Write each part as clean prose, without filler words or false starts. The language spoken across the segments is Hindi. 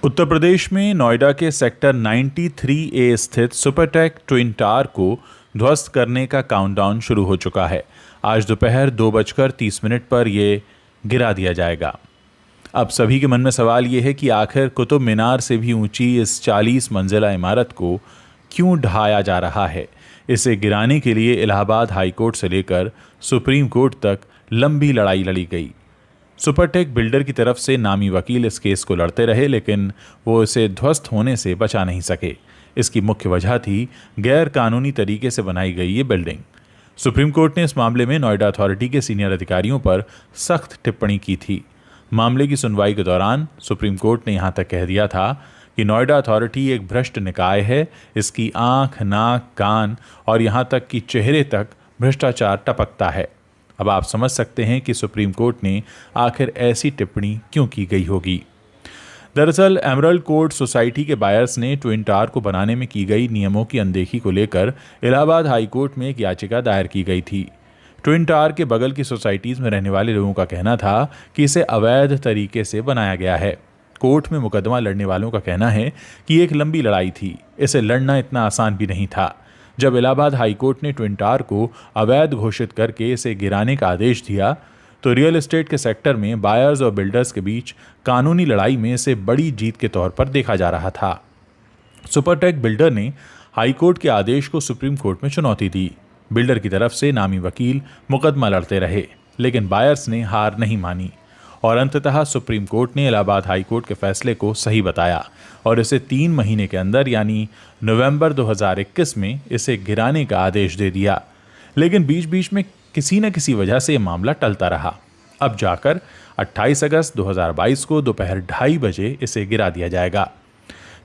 उत्तर प्रदेश में नोएडा के सेक्टर 93A स्थित सुपरटेक ट्विन टावर को ध्वस्त करने का काउंटडाउन शुरू हो चुका है। आज दोपहर 2:30 पर यह गिरा दिया जाएगा। अब सभी के मन में सवाल यह है कि आखिर कुतुब मीनार से भी ऊंची इस 40 मंजिला इमारत को क्यों ढाया जा रहा है। इसे गिराने के लिए इलाहाबाद हाई कोर्ट से लेकर सुप्रीम कोर्ट तक लंबी लड़ाई लड़ी गई। सुपरटेक बिल्डर की तरफ से नामी वकील इस केस को लड़ते रहे, लेकिन वो इसे ध्वस्त होने से बचा नहीं सके। इसकी मुख्य वजह थी गैर कानूनी तरीके से बनाई गई ये बिल्डिंग। सुप्रीम कोर्ट ने इस मामले में नोएडा अथॉरिटी के सीनियर अधिकारियों पर सख्त टिप्पणी की थी। मामले की सुनवाई के दौरान सुप्रीम कोर्ट ने यहाँ तक कह दिया था कि नोएडा अथॉरिटी एक भ्रष्ट निकाय है। इसकी आंख, नाक, कान और यहाँ तक कि चेहरे तक भ्रष्टाचार टपकता है। अब आप समझ सकते हैं कि सुप्रीम कोर्ट ने आखिर ऐसी टिप्पणी क्यों की गई होगी। दरअसल एमरल्ड कोर्ट सोसाइटी के बायर्स ने ट्विन टावर को बनाने में की गई नियमों की अनदेखी को लेकर इलाहाबाद हाई कोर्ट में एक याचिका दायर की गई थी। ट्विन टावर के बगल की सोसाइटीज़ में रहने वाले लोगों का कहना था कि इसे अवैध तरीके से बनाया गया है। कोर्ट में मुकदमा लड़ने वालों का कहना है कि एक लंबी लड़ाई थी, इसे लड़ना इतना आसान भी नहीं था। जब इलाहाबाद हाई कोर्ट ने ट्विन टावर को अवैध घोषित करके इसे गिराने का आदेश दिया तो रियल एस्टेट के सेक्टर में बायर्स और बिल्डर्स के बीच कानूनी लड़ाई में इसे बड़ी जीत के तौर पर देखा जा रहा था। सुपरटेक बिल्डर ने हाई कोर्ट के आदेश को सुप्रीम कोर्ट में चुनौती दी। बिल्डर की तरफ से नामी वकील मुकदमा लड़ते रहे, लेकिन बायर्स ने हार नहीं मानी और अंततः सुप्रीम कोर्ट ने इलाहाबाद हाई कोर्ट के फैसले को सही बताया और इसे 3 महीने के अंदर यानी नवंबर 2021 में इसे गिराने का आदेश दे दिया। लेकिन बीच बीच में किसी न किसी वजह से यह मामला टलता रहा। अब जाकर 28 अगस्त 2022 को दोपहर 2:30 बजे इसे गिरा दिया जाएगा।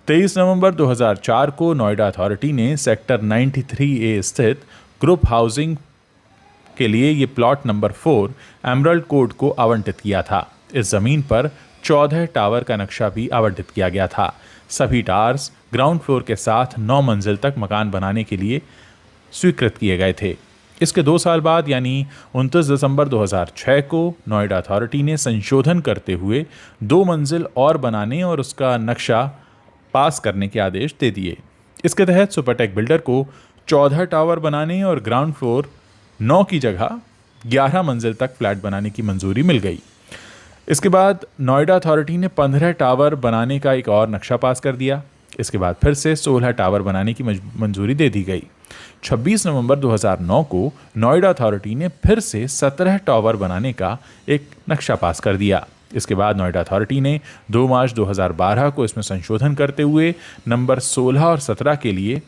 23 नवंबर 2004 को नोएडा अथॉरिटी ने सेक्टर 93A स्थित ग्रुप हाउसिंग के लिए ये प्लॉट नंबर 4 एमरल्ड कोर्ट को आवंटित किया था। इस जमीन पर 14 टावर का नक्शा भी आवंटित किया गया था। सभी टावर्स ग्राउंड फ्लोर के साथ 9 मंजिल तक मकान बनाने के लिए स्वीकृत किए गए थे। इसके 2 साल बाद यानी 29 दिसंबर 2006 को नोएडा अथॉरिटी ने संशोधन करते हुए 2 मंजिल और बनाने और उसका नक्शा पास करने के आदेश दे दिए। इसके तहत सुपरटेक बिल्डर को 14 टावर बनाने और ग्राउंड फ्लोर 9 की जगह 11 मंजिल तक फ्लैट बनाने की मंजूरी मिल गई। इसके बाद नोएडा अथॉरिटी ने 15 टावर बनाने का एक और नक्शा पास कर दिया। इसके बाद फिर से 16 टावर बनाने की मंजूरी दे दी गई। 26 नवंबर 2009 को नोएडा अथॉरिटी ने फिर से 17 टावर बनाने का एक नक्शा पास कर दिया। इसके बाद नोएडा अथॉरिटी ने 2 मार्च 2012 को इसमें संशोधन करते हुए नंबर 16 और 17 के लिए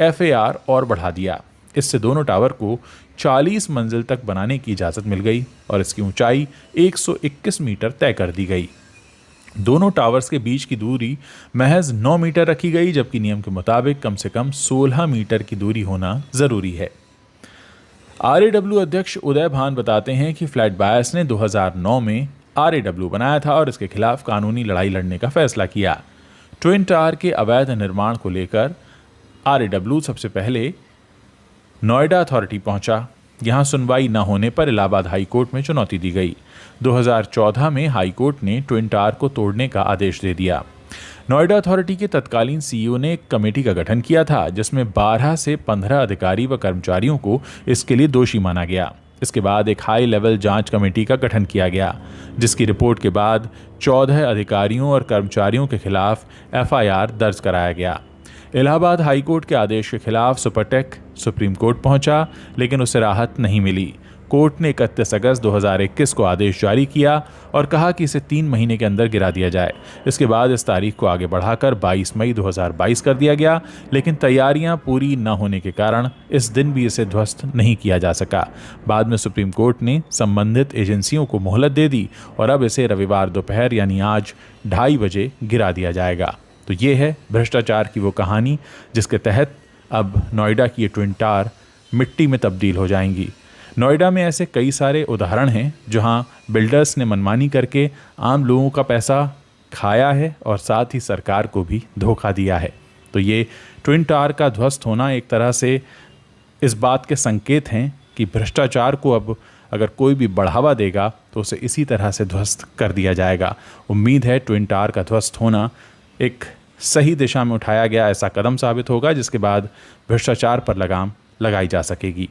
FAR और बढ़ा दिया। इससे दोनों टावर को 40 मंजिल तक बनाने की इजाज़त मिल गई और इसकी ऊंचाई 121 मीटर तय कर दी गई। दोनों टावर्स के बीच की दूरी महज 9 मीटर रखी गई, जबकि नियम के मुताबिक कम से कम 16 मीटर की दूरी होना ज़रूरी है। RAW अध्यक्ष उदय भान बताते हैं कि फ्लैट बायर्स ने 2009 में RAW बनाया था और इसके खिलाफ कानूनी लड़ाई लड़ने का फैसला किया। ट्विन टावर के अवैध निर्माण को लेकर RAW सबसे पहले नोएडा अथॉरिटी पहुंचा। यहां सुनवाई न होने पर इलाहाबाद हाई कोर्ट में चुनौती दी गई। 2014 में हाई कोर्ट ने ट्विन टावर को तोड़ने का आदेश दे दिया। नोएडा अथॉरिटी के तत्कालीन CEO ने एक कमेटी का गठन किया था, जिसमें 12 से 15 अधिकारी व कर्मचारियों को इसके लिए दोषी माना गया। इसके बाद एक हाई लेवल जांच कमेटी का गठन किया गया, जिसकी रिपोर्ट के बाद 14 अधिकारियों और कर्मचारियों के खिलाफ FIR दर्ज कराया गया। इलाहाबाद हाई कोर्ट के आदेश के खिलाफ सुपरटेक सुप्रीम कोर्ट पहुंचा, लेकिन उसे राहत नहीं मिली। कोर्ट ने 31 अगस्त 2021 को आदेश जारी किया और कहा कि इसे 3 महीने के अंदर गिरा दिया जाए। इसके बाद इस तारीख को आगे बढ़ाकर 22 मई 2022 कर दिया गया, लेकिन तैयारियां पूरी न होने के कारण इस दिन भी इसे ध्वस्त नहीं किया जा सका। बाद में सुप्रीम कोर्ट ने संबंधित एजेंसियों को मोहलत दे दी और अब इसे रविवार दोपहर यानी आज 2:30 बजे गिरा दिया जाएगा। तो ये है भ्रष्टाचार की वो कहानी जिसके तहत अब नोएडा की ये ट्विन टावर मिट्टी में तब्दील हो जाएंगी। नोएडा में ऐसे कई सारे उदाहरण हैं जहां बिल्डर्स ने मनमानी करके आम लोगों का पैसा खाया है और साथ ही सरकार को भी धोखा दिया है। तो ये ट्विन टावर का ध्वस्त होना एक तरह से इस बात के संकेत हैं कि भ्रष्टाचार को अब अगर कोई भी बढ़ावा देगा तो उसे इसी तरह से ध्वस्त कर दिया जाएगा। उम्मीद है ट्विन टावर का ध्वस्त होना एक सही दिशा में उठाया गया ऐसा कदम साबित होगा, जिसके बाद भ्रष्टाचार पर लगाम लगाई जा सकेगी।